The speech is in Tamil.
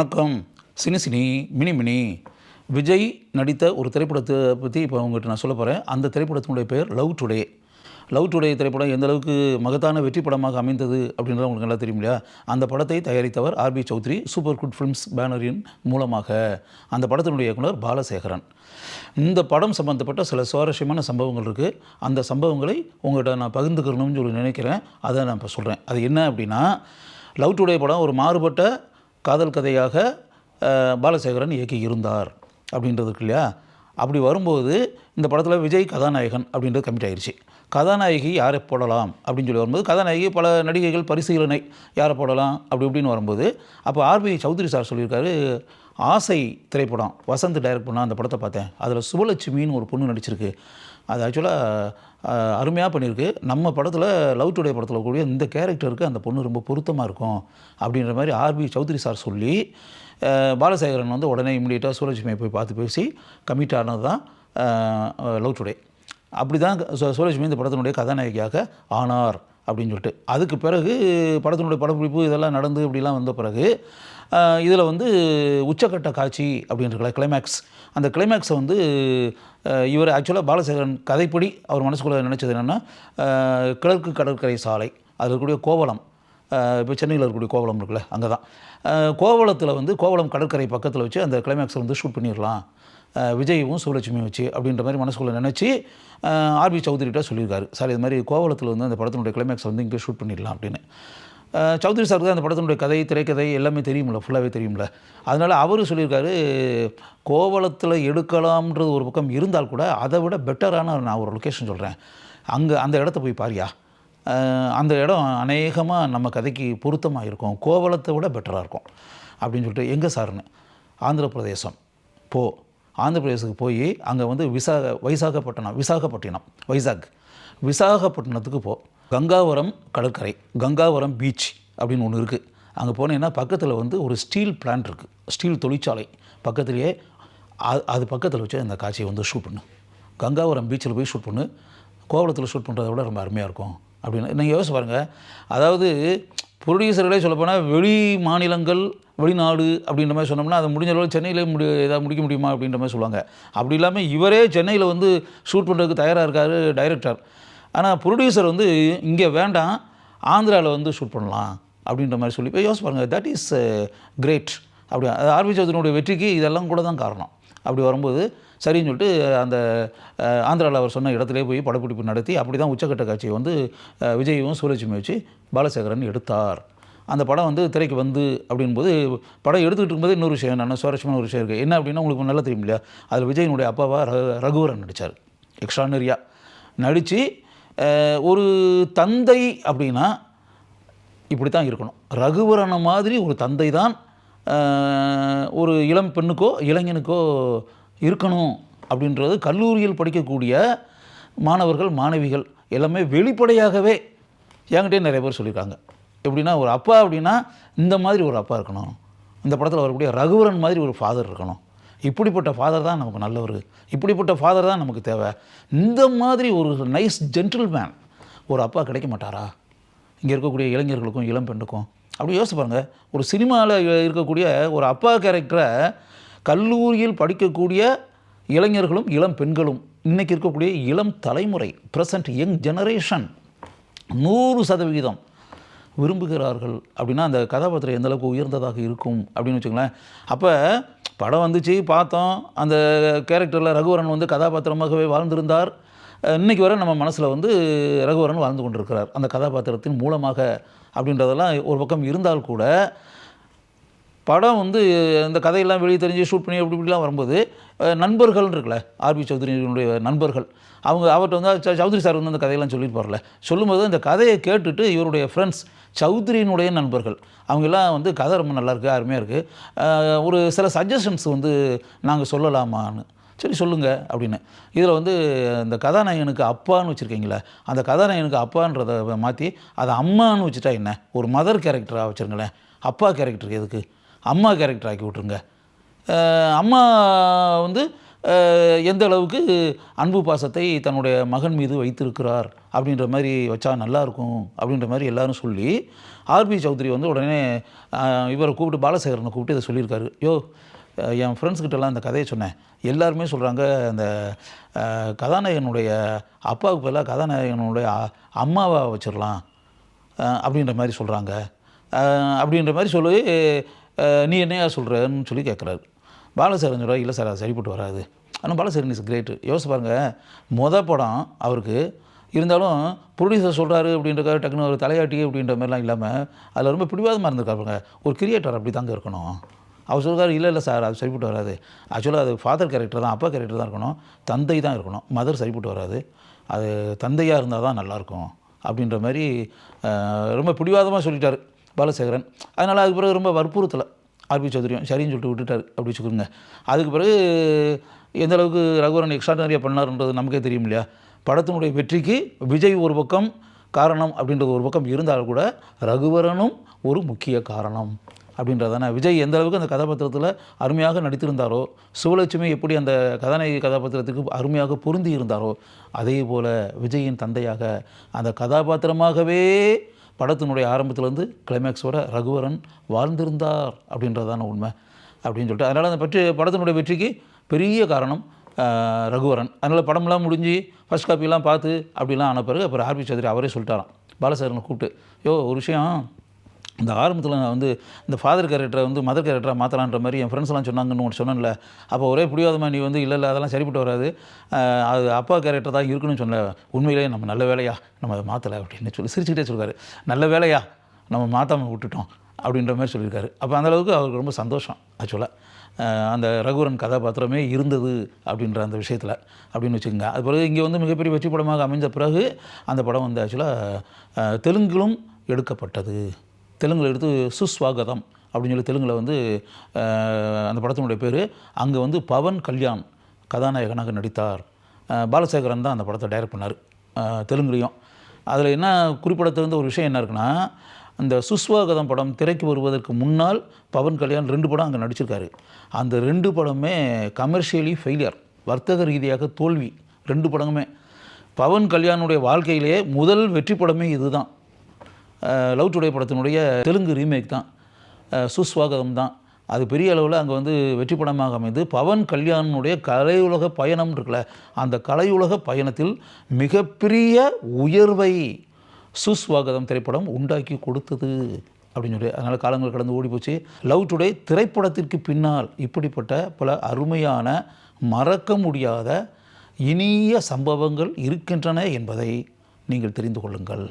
வணக்கம். சினி மினி மினி விஜய் நடித்த ஒரு திரைப்படத்தை பற்றி இப்போ உங்கள்கிட்ட நான் சொல்ல போகிறேன். அந்த திரைப்படத்தினுடைய பெயர் லவ் டுடே. லவ் டுடே திரைப்படம் எந்த அளவுக்கு மகத்தான வெற்றி படமாக அமைந்தது அப்படின்றது உங்களுக்கு நல்லா தெரியும் இல்லையா? அந்த படத்தை தயாரித்தவர் RB Choudhary Super Good Films பேனரின் மூலமாக. அந்த படத்தினுடைய இயக்குனர் பாலசேகரன். இந்த படம் சம்பந்தப்பட்ட சில சுவாரஸ்யமான சம்பவங்கள் இருக்குது. அந்த சம்பவங்களை உங்கள்கிட்ட நான் பகிர்ந்துக்கணும்னு சொல்லி நினைக்கிறேன். அதை நான் இப்போ சொல்கிறேன். அது என்ன அப்படின்னா, லவ் டுடே படம் ஒரு மாறுபட்ட காதல் கதையாக பாலசேகரன் இயக்கி இருந்தார் அப்படின்றது இருக்கு இல்லையா? அப்படி வரும்போது இந்த படத்தில் விஜய் கதாநாயகன் அப்படின்றது கமிட் ஆயிடுச்சு. கதாநாயகி யாரை போடலாம் அப்படின்னு சொல்லி வரும்போது, கதாநாயகி பல நடிகைகள் பரிசீலனை யாரை போடலாம் அப்படி இப்படின்னு வரும்போது, அப்போ ஆர்பி சௌத்ரி சார் சொல்லியிருக்காரு, ஆசை திரைப்படம் வசந்த் டைரக்ட் பண்ணால் அந்த படத்தை பார்த்தேன். அதில் சுபலட்சுமின்னு ஒரு பொண்ணு நடிச்சிருக்கு. அது ஆக்சுவலாக அருமையாக பண்ணியிருக்கு. நம்ம படத்தில் லவ் டுடே படத்தில் கூடிய இந்த கேரக்டருக்கு அந்த பொண்ணு ரொம்ப பொருத்தமாக இருக்கும் அப்படின்ற மாதிரி ஆர்பி சௌத்ரி சார் சொல்லி, பாலசேகரன் வந்து உடனே இம்மிடியேட்டாக சுபலட்சுமியை போய் பார்த்து பேசி கமிட் ஆனது தான் லவ் டுடே. அப்படி தான் சுபலட்சுமி இந்த படத்தினுடைய கதாநாயகியாக ஆனார் அப்படின்னு சொல்லிட்டு. அதுக்கு பிறகு படத்தினுடைய படப்பிடிப்பு இதெல்லாம் நடந்து இப்படிலாம் வந்த பிறகு இதில் வந்து உச்சக்கட்ட காட்சி அப்படின்ற கிளைமேக்ஸ், அந்த கிளைமேக்ஸை வந்து இவர் ஆக்சுவலாக பாலசேகரன் கதைப்படி அவர் மனசுக்குள்ளே நினச்சது என்னென்னா, கிழக்கு கடற்கரை சாலை, அதில் இருக்கக்கூடிய கோவளம், இப்போ சென்னையில் இருக்கக்கூடிய கோவளம் இருக்குல்ல, அங்கே தான் கோவளத்தில் வந்து கோவளம் கடற்கரை பக்கத்தில் வச்சு அந்த கிளைமேக்ஸை வந்து ஷூட் பண்ணிடலாம் விஜயவும் சுபலட்சுமியும் வச்சு அப்படின்ற மாதிரி மனசுக்குள்ளே நினச்சி ஆர்பி சௌத்ரிகிட்ட சொல்லியிருக்காரு. சார் இது மாதிரி கோவளத்தில் வந்து அந்த படத்தினுடைய கிளைமேக்ஸை வந்து இங்கே ஷூட் பண்ணிடலாம் அப்படின்னு. சௌத்ரி சாருக்கு தான் அந்த படத்தினுடைய கதை, திரைக்கதை எல்லாமே தெரியுமில்ல, ஃபுல்லாகவே தெரியுமில்ல. அதனால் அவர் சொல்லியிருக்காரு, கோவளத்தில் எடுக்கலாம்ன்றது ஒரு பக்கம் இருந்தால் கூட அதை விட பெட்டரான நான் ஒரு லொக்கேஷன் சொல்கிறேன், அங்கே அந்த இடத்த போய் பாரியா, அந்த இடம் அநேகமாக நம்ம கதைக்கு பொருத்தமாக இருக்கும், கோவளத்தை விட பெட்டராக இருக்கும் அப்படின்னு சொல்லிட்டு. எங்கே சார்னு, ஆந்திர பிரதேசம் போ, ஆந்திர பிரதேசத்துக்கு போய் அங்கே வந்து விசாகப்பட்டினத்துக்கு போ, கங்காவரம் கடற்கரை, கங்காவரம் பீச் அப்படின்னு ஒன்று இருக்குது. அங்கே போனீங்கன்னா பக்கத்தில் வந்து ஒரு ஸ்டீல் பிளான்ட் இருக்குது, ஸ்டீல் தொழிற்சாலை பக்கத்துலேயே. அது பக்கத்தில் வச்சு அந்த காட்சியை வந்து ஷூட் பண்ணு, கங்காவரம் பீச்சில் போய் ஷூட் பண்ணு, கோவளத்தில் ஷூட் பண்ணுறத விட ரொம்ப அருமையாக இருக்கும் அப்படின்னு. நீங்கள் யோசிச்சு பாருங்கள். அதாவது ப்ரொடியூசர்களே சொல்லப்போனால் வெளி மாநிலங்கள் வெளிநாடு அப்படின்ற மாதிரி சொன்னோம்னா அதை முடிஞ்ச அளவு சென்னையிலே ஏதாவது முடிக்க முடியுமா அப்படின்ற மாதிரி சொல்லுவாங்க. அப்படி இல்லாமல் இவரே சென்னையில் வந்து ஷூட் பண்ணுறதுக்கு தயாராக இருக்கார் டைரக்டர். ஆனால் ப்ரொடியூசர் வந்து இங்கே வேண்டாம், ஆந்திராவில் வந்து ஷூட் பண்ணலாம் அப்படின்ற மாதிரி சொல்லி இப்போ யோசிச்சு பாருங்கள். That is great. அப்படி ஆர்பி சௌத்ரியினுடைய வெற்றிக்கு இதெல்லாம் கூட தான் காரணம். அப்படி வரும்போது சரின்னு சொல்லிட்டு அந்த ஆந்திராவில் அவர் சொன்ன இடத்துலேயே போய் படப்பிடிப்பு நடத்தி அப்படி தான் உச்சக்கட்ட காட்சியை வந்து விஜயும் சுபலட்சுமி வச்சு பாலசேகரன் எடுத்தார். அந்த படம் வந்து திரைக்கு வந்து அப்படின்போது, படம் எடுத்துக்கிட்டு இருக்கும்போது இன்னொரு விஷயம் என்னென்னா, சுவாரஸ்யமான ஒரு விஷயம் இருக்குது. என்ன அப்படின்னா, உங்களுக்கு நல்லா தெரியும் இல்லையா, அதில் விஜயனுடைய அப்பாவாக ரகுவரன் நடித்தார். எக்ஸ்ட்ரானரியாக நடித்து, ஒரு தந்தை அப்படின்னா இப்படி தான் இருக்கணும், ரகுவரனை மாதிரி ஒரு தந்தை தான் ஒரு இளம் பெண்ணுக்கோ இளைஞனுக்கோ இருக்கணும் அப்படின்றது கல்லூரியில் படிக்கக்கூடிய மாணவர்கள் மாணவிகள் எல்லாமே வெளிப்படையாகவே என்கிட்டே நிறைய பேர் சொல்லியிருக்காங்க. எப்படின்னா, ஒரு அப்பா அப்படின்னா இந்த மாதிரி ஒரு அப்பா இருக்கணும், இந்த படத்தில் வரக்கூடிய ரகுவரன் மாதிரி ஒரு ஃபாதர் இருக்கணும், இப்படிப்பட்ட ஃபாதர் தான் நமக்கு நல்லவர், இப்படிப்பட்ட ஃபாதர் தான் நமக்கு தேவை, இந்த மாதிரி ஒரு நைஸ் ஜென்டில்மேன் ஒரு அப்பா கிடைக்க மாட்டாரா இங்கே இருக்கக்கூடிய இளைஞர்களுக்கும் இளம் பெண்ணுக்கும்? அப்படி யோசிச்சு பாருங்கள். ஒரு சினிமாவில் இருக்கக்கூடிய ஒரு அப்பா கேரக்டரை கல்லூரியில் படிக்கக்கூடிய இளைஞர்களும் இளம் பெண்களும், இன்றைக்கி இருக்கக்கூடிய இளம் தலைமுறை, ப்ரெசன்ட் யங் ஜெனரேஷன் 100% விரும்புகிறார்கள். அப்படின்னா அந்த கதாபாத்திரம் எந்தளவுக்கு உயர்ந்ததாக இருக்கும் அப்படின்னு வச்சுங்களேன். அப்போ படம் வந்துச்சு, பார்த்தோம், அந்த கேரக்டரில் ரகுவரன் வந்து கதாபாத்திரமாகவே வாழ்ந்திருந்தார். இன்றைக்கி வரை நம்ம மனசில் வந்து ரகுவரன் வாழ்ந்து கொண்டிருக்கிறார் அந்த கதாபாத்திரத்தின் மூலமாக அப்படின்றதெல்லாம் ஒரு பக்கம் இருந்தால் கூட, படம் வந்து இந்த கதையெல்லாம் வெளியே தெரிஞ்சு ஷூட் பண்ணி அப்படி இப்படிலாம் வரும்போது நண்பர்கள் இருக்குல்ல, ஆர்பி சௌத்ரியினுடைய நண்பர்கள், அவர்கிட்ட வந்து சௌத்ரி சார் வந்து அந்த கதையெல்லாம் சொல்லியிருப்பார்ல, சொல்லும்போது இந்த கதையை கேட்டுட்டு இவருடைய ஃப்ரெண்ட்ஸ் சௌத்ரியினுடைய நண்பர்கள் அவங்கெல்லாம் வந்து கதை ரொம்ப நல்லாயிருக்கு, அருமையாக இருக்குது, ஒரு சில சஜஷன்ஸ் வந்து நாங்கள் சொல்லலாமான்னு. சரி சொல்லுங்கள் அப்படின்னு. இதில் வந்து இந்த கதாநாயகனுக்கு அப்பான்னு வச்சுருக்கீங்களே, அந்த கதாநாயகனுக்கு அப்பான்றதை மாற்றி அதை அம்மான்னு வச்சுட்டா என்ன, ஒரு மதர் கேரக்டராக வச்சுருங்களேன், அப்பா கேரக்டருக்கு எதுக்கு, அம்மா கேரக்டர் ஆக்கி விட்ருங்க. அம்மா வந்து எந்த அளவுக்கு அன்பு பாசத்தை தன்னுடைய மகன் மீது வைத்திருக்கிறார் அப்படின்ற மாதிரி வச்சா நல்லாயிருக்கும் அப்படின்ற மாதிரி எல்லாரும் சொல்லி ஆர்பி சௌத்ரி வந்து உடனே இவரை கூப்பிட்டு பாலசேகரனை கூப்பிட்டு இதை சொல்லியிருக்காரு. என் ஃப்ரெண்ட்ஸ்கிட்டலாம் இந்த கதையை சொன்னேன், எல்லாருமே சொல்கிறாங்க அந்த கதாநாயகனுடைய அப்பாவுக்கு பதிலாக கதாநாயகனுடைய அம்மாவை வச்சிடலாம் அப்படின்ற மாதிரி சொல்கிறாங்க அப்படின்ற மாதிரி சொல்லி நீ என்னையா சொல்கிறன்னு சொல்லி கேட்குறாரு. பாலசேகரன் சொல்கிறார், இல்லை சார் அது சரிப்பட்டு வராது. ஆனால் பாலசேகரன் இஸ் கிரேட்டு. யோசிச்சு பாருங்கள், படம் அவருக்கு இருந்தாலும் ப்ரொடியூசர் சொல்கிறாரு அப்படின்றக்காக டக்குன்னு ஒரு தலையாட்டி அப்படின்ற மாதிரிலாம் இல்லாமல் அதில் ரொம்ப பிடிவாதமாக இருந்திருக்காருங்க. ஒரு கிரியேட்டர் அப்படி தாங்க இருக்கணும். அவர் சொல்கிறார், இல்லை சார் அது சரிப்பட்டு வராது. ஆக்சுவலாக அது ஃபாதர் கேரக்டர் தான், அப்பா கேரக்டர் தான் இருக்கணும், தந்தை தான் இருக்கணும், மதர் சரிப்பட்டு வராது, அது தந்தையாக இருந்தால் தான் நல்லாயிருக்கும் அப்படின்ற மாதிரி ரொம்ப பிடிவாதமாக சொல்லிட்டார் பாலசேகரன். அதனால் அதுக்கு பிறகு ரொம்ப வற்புறுத்தலை ஆர்பி சௌத்ரியும் சரின்னு சொல்லிட்டு விட்டுட்டார் அப்படி வச்சுக்கோங்க. அதுக்கு பிறகு எந்த அளவுக்கு ரகுவரன் எக்ஸ்ட்ராடனரியாக பண்ணார்ன்றது நமக்கே தெரியும் இல்லையா. படத்தினுடைய வெற்றிக்கு விஜய் ஒரு பக்கம் காரணம் அப்படின்றது ஒரு பக்கம் இருந்தாலும் கூட ரகுவரனும் ஒரு முக்கிய காரணம் அப்படின்றதானே. விஜய் எந்த அளவுக்கு அந்த கதாபாத்திரத்தில் அருமையாக நடித்திருந்தாரோ, சிவலட்சுமி எப்படி அந்த கதாநாயகி கதாபாத்திரத்துக்கு அருமையாக பொருந்தி இருந்தாரோ, அதே போல் விஜயின் தந்தையாக அந்த கதாபாத்திரமாகவே படத்தினுடைய ஆரம்பத்திலேருந்து கிளைமேக்ஸ் வர ரகுவரன் வாழ்ந்திருந்தார் அப்படின்றதான உண்மை அப்படின்னு சொல்லிட்டு, அதனால் அந்த படத்தினுடைய வெற்றிக்கு பெரிய காரணம் ரகுவரன். அதனால் படம்லாம் முடிஞ்சு ஃபஸ்ட் காப்பிலாம் பார்த்து அப்படிலாம் ஆன பிறகு அப்புறம் ஆர்பி சௌத்ரி அவரே சொல்லிட்டாராம் பாலசேகரனை கூப்பிட்டு, ஒரு விஷயம், இந்த ஆரம்பத்தில் நான் வந்து இந்த ஃபாதர் கேரக்டரை வந்து மதர் கேரக்டராக மாற்றலான்ற மாதிரி என் ஃப்ரெண்ட்ஸ்லாம் சொன்னாங்கன்னு ஒன்று சொன்னேன்ல, அப்போ ஒரே பிடிவாதமாக நீ வந்து இல்லை அதெல்லாம் சரிப்பட்டு வராது, அது அப்பா கேரக்டர் தான் இருக்குன்னு சொன்ன, உண்மையிலேயே நம்ம நல்ல வேலையா நம்ம அதை மாற்றலை அப்படின்னு சொல்லி சிரிச்சுக்கிட்டே சொல்கிறாரு. நல்ல வேலையா நம்ம மாற்றாமல் விட்டுட்டோம் அப்படின்ற மாதிரி சொல்லியிருக்காரு. அப்போ அந்தளவுக்கு அவருக்கு ரொம்ப சந்தோஷம் ஆக்சுவலாக அந்த ரகுவரன் கதாபாத்திரமே இருந்தது அப்படின்ற அந்த விஷயத்தில் அப்படின்னு வச்சுக்கோங்க. அது பிறகு இங்கே வந்து மிகப்பெரிய வெற்றி படமாக அமைஞ்ச பிறகு அந்த படம் வந்து ஆக்சுவலாக தெலுங்கிலும் எடுக்கப்பட்டது. தெலுங்கில் எடுத்து சுஸ்வாகதம் அப்படின்னு சொல்லி தெலுங்கில் வந்து அந்த படத்தினுடைய பேர். அங்கே வந்து பவன் கல்யாண் கதாநாயகனாக நடித்தார். பாலசேகரன் தான் அந்த படத்தை டைரக்ட் பண்ணார் தெலுங்குலேயும். அதில் என்ன குறிப்பிடத்தகுந்த ஒரு விஷயம் என்ன இருக்குன்னா, அந்த சுஸ்வாகதம் படம் திரைக்கு வருவதற்கு முன்னால் பவன் கல்யாண் 2 படம் அங்கே நடிச்சிருக்காரு. அந்த 2 படமே கமர்ஷியலி ஃபெயிலியர், வர்த்தக ரீதியாக தோல்வி 2 படமுமே. பவன் கல்யாணுடைய வாழ்க்கையிலேயே முதல் வெற்றி படமே இதுதான். லவ் டுடே படத்தினுடைய தெலுங்கு ரீமேக் தான் சுஸ்வாகதம் தான். அது பெரிய அளவில் அங்கே வந்து வெற்றி படமாக அமைந்து பவன் கல்யாணுடைய கலையுலக பயணம் இருக்குல்ல, அந்த கலையுலக பயணத்தில் மிகப்பெரிய உயர்வை சுஸ்வாகதம் திரைப்படம் உண்டாக்கி கொடுத்தது அப்படின்னு சொல்லி. அதனால் காலங்கள் கடந்து ஓடி போச்சு. லவ் டுடே திரைப்படத்திற்கு பின்னால் இப்படிப்பட்ட பல அருமையான மறக்க முடியாத இனிய சம்பவங்கள் இருக்கின்றன என்பதை நீங்கள் தெரிந்து கொள்ளுங்கள்.